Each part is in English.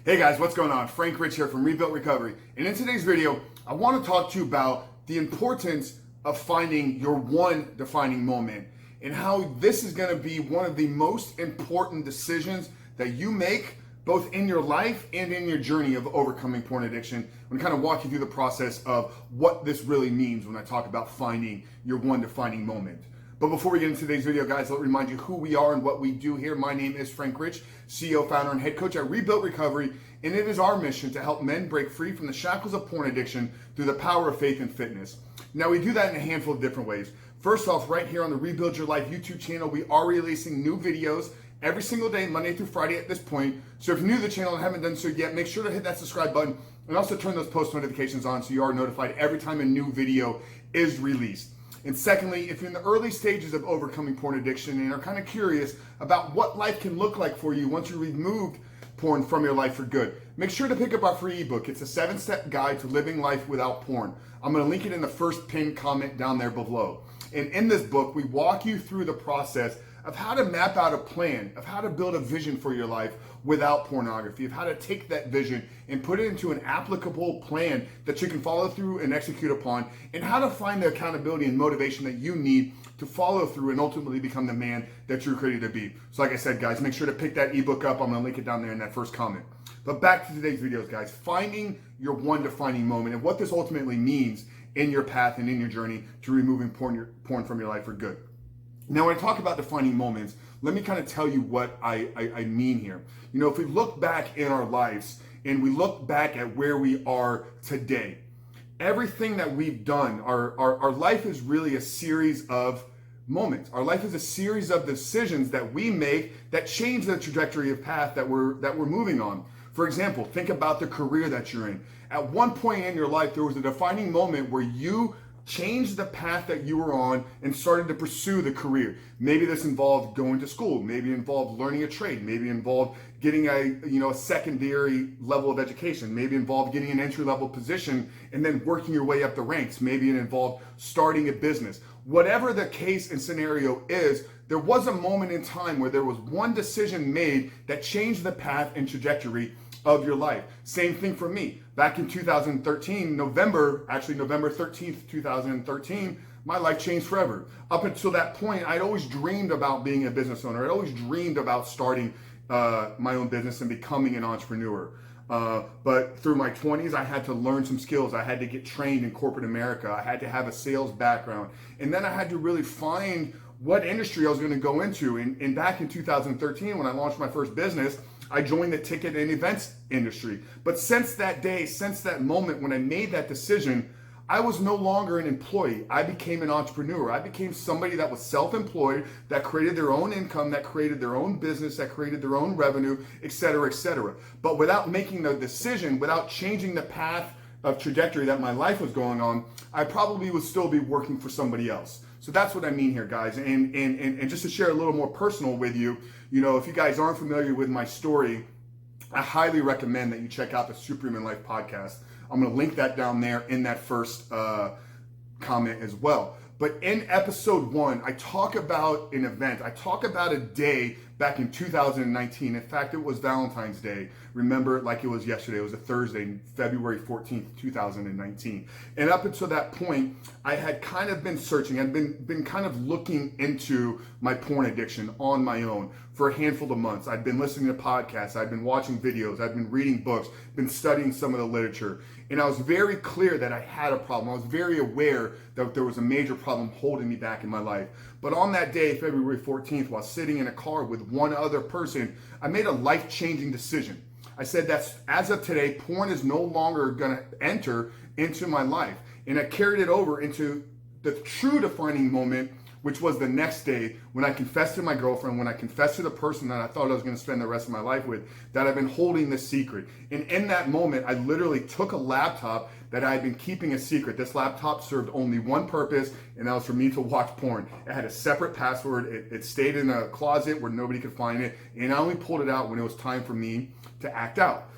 Hey guys, what's going on? Frank Rich here from Rebuilt Recovery. And in today's video, I want to talk to you about the importance of finding your one defining moment and how this is going to be one of the most important decisions that you make both in your life and in your journey of overcoming porn addiction. I'm going to kind of walk you through the process of what this really means when I talk about finding your one defining moment. But before we get into today's video, guys, let me remind you who we are and what we do here. My name is Frank Rich, CEO, founder, and head coach at Rebuilt Recovery, and it is our mission to help men break free from the shackles of porn addiction through the power of faith and fitness. Now, we do that in a handful of different ways. First off, right here on the Rebuild Your Life YouTube channel, we are releasing new videos every single day, Monday through Friday at this point. So if you're new to the channel and haven't done so yet, make sure to hit that subscribe button and also turn those post notifications on so you are notified every time a new video is released. And secondly, if you're in the early stages of overcoming porn addiction and are kind of curious about what life can look like for you once you removed porn from your life for good, make sure to pick up our free ebook. It's a 7-step guide to living life without porn. I'm going to link it in the first pinned comment down there below. And in this book, we walk you through the process of how to map out a plan, of how to build a vision for your life without pornography, of how to take that vision and put it into an applicable plan that you can follow through and execute upon, and how to find the accountability and motivation that you need to follow through and ultimately become the man that you're created to be. So like I said, guys, make sure to pick that ebook up. I'm gonna link it down there in that first comment. But back to today's videos, guys, finding your one defining moment and what this ultimately means in your path and in your journey to removing porn from your life for good. Now, when I talk about defining moments, let me kind of tell you what I mean here. You know, if we look back in our lives and we look back at where we are today, everything that we've done, our life is really a series of moments. Our life is a series of decisions that we make that change the trajectory of path that we're moving on. For example, think about the career that you're in. At one point in your life, there was a defining moment where you changed the path that you were on and started to pursue the career. Maybe this involved going to school, maybe involved learning a trade, maybe involved getting a secondary level of education, maybe involved getting an entry-level position and then working your way up the ranks, maybe it involved starting a business. Whatever the case and scenario is, there was a moment in time where there was one decision made that changed the path and trajectory of your life. Same thing for me. Back in 2013, November 13th, 2013, my life changed forever. Up until that point, I'd always dreamed about being a business owner. I'd always dreamed about starting my own business and becoming an entrepreneur. But through my 20s, I had to learn some skills. I had to get trained in corporate America. I had to have a sales background. And then I had to really find what industry I was going to go into. And back in 2013, when I launched my first business, I joined the ticket and events industry. But since that day, since that moment when I made that decision, I was no longer an employee. I became an entrepreneur. I became somebody that was self-employed, that created their own income, that created their own business, that created their own revenue, et cetera, et cetera. But without making the decision, without changing the path of trajectory that my life was going on, I probably would still be working for somebody else. So that's what I mean here, guys. And just to share a little more personal with you, you know, if you guys aren't familiar with my story, I highly recommend that you check out the Superhuman Life podcast. I'm going to link that down there in that first comment as well. But in episode 1, I talk about an event. I talk about a day back in 2019. In fact, it was Valentine's Day. Remember it like it was yesterday. It was a Thursday, February 14th, 2019. And up until that point, I had kind of been searching. I'd been kind of looking into my porn addiction on my own for a handful of months. I'd been listening to podcasts. I'd been watching videos. I'd been reading books, been studying some of the literature. And I was very clear that I had a problem. I was very aware that there was a major problem holding me back in my life. But on that day, February 14th, while sitting in a car with one other person, I made a life-changing decision. I said that as of today, porn is no longer going to enter into my life. And I carried it over into the true defining moment, which was the next day when I confessed to my girlfriend, when I confessed to the person that I thought I was going to spend the rest of my life with, that I've been holding this secret. And in that moment, I literally took a laptop that I had been keeping a secret. This laptop served only one purpose, and that was for me to watch porn. It had a separate password. It stayed in a closet where nobody could find it. And I only pulled it out when it was time for me to act out.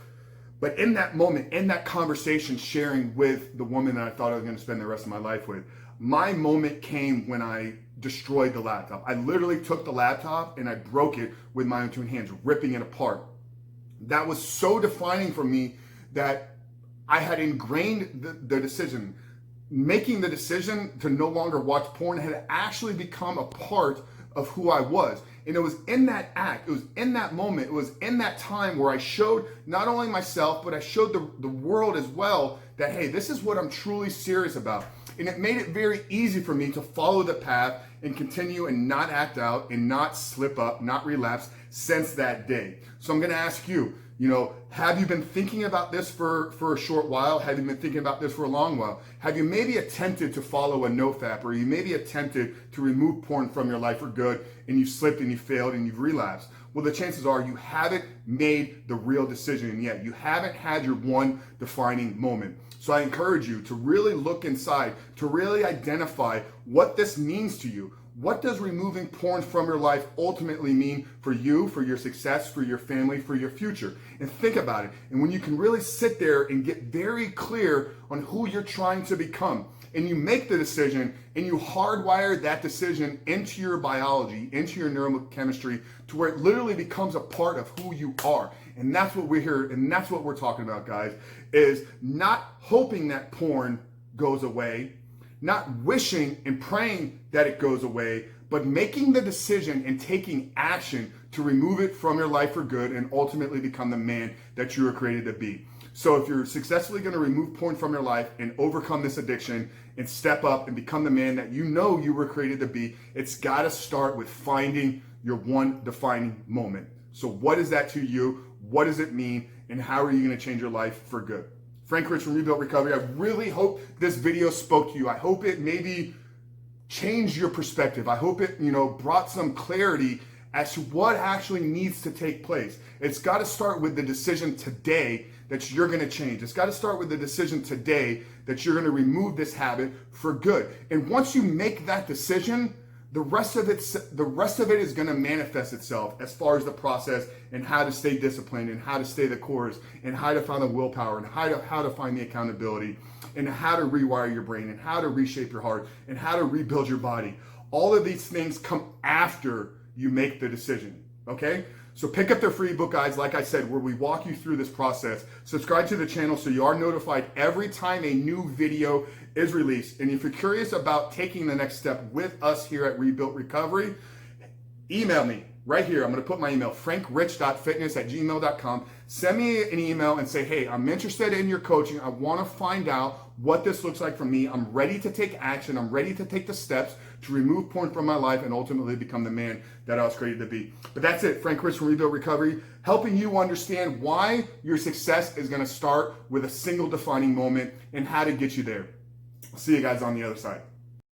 But in that moment, in that conversation, sharing with the woman that I thought I was going to spend the rest of my life with, my moment came when I destroyed the laptop. I literally took the laptop and I broke it with my own two hands, ripping it apart. that was so defining for me that I had ingrained the decision. Making the decision to no longer watch porn had actually become a part of who I was. And it was in that act, it was in that moment, it was in that time where I showed not only myself, but I showed the world as well that, hey, this is what I'm truly serious about. And it made it very easy for me to follow the path and continue and not act out and not slip up, not relapse since that day. So I'm gonna ask you, have you been thinking about this for a short while? Have you been thinking about this for a long while? Have you maybe attempted to follow a NoFap, or you maybe attempted to remove porn from your life for good, and you slipped and you failed and you've relapsed? Well, the chances are you haven't made the real decision yet. You haven't had your one defining moment. So I encourage you to really look inside, to really identify what this means to you. What does removing porn from your life ultimately mean for you, for your success, for your family, for your future? And think about it. And when you can really sit there and get very clear on who you're trying to become, and you make the decision and you hardwire that decision into your biology, into your neurochemistry, to where it literally becomes a part of who you are. And that's what we're here, and that's what we're talking about, guys, is not hoping that porn goes away, not wishing and praying that it goes away, but making the decision and taking action to remove it from your life for good and ultimately become the man that you were created to be. So if you're successfully going to remove porn from your life and overcome this addiction and step up and become the man that you know you were created to be, it's got to start with finding your one defining moment. So what is that to you? What does it mean? And how are you going to change your life for good? Frank Rich from Rebuilt Recovery. I really hope this video spoke to you. I hope it maybe changed your perspective. I hope it, brought some clarity as to what actually needs to take place. It's got to start with the decision today that you're going to change. It's got to start with the decision today that you're going to remove this habit for good. And once you make that decision, the rest of it is going to manifest itself as far as the process and how to stay disciplined and how to stay the course and how to find the willpower and how to find the accountability and how to rewire your brain and how to reshape your heart and how to rebuild your body. All of these things come after you make the decision, okay? So pick up their free book, guys, like I said, where we walk you through this process. Subscribe to the channel so you are notified every time a new video is released. And if you're curious about taking the next step with us here at Rebuilt Recovery, email me right here. I'm going to put my email, frankrich.fitness@gmail.com. Send me an email and say, hey, I'm interested in your coaching. I want to find out what this looks like for me. I'm ready to take action. I'm ready to take the steps to remove porn from my life and ultimately become the man that I was created to be. But that's it. Frank Rich from Rebuilt Recovery, helping you understand why your success is going to start with a single defining moment and how to get you there. I'll see you guys on the other side.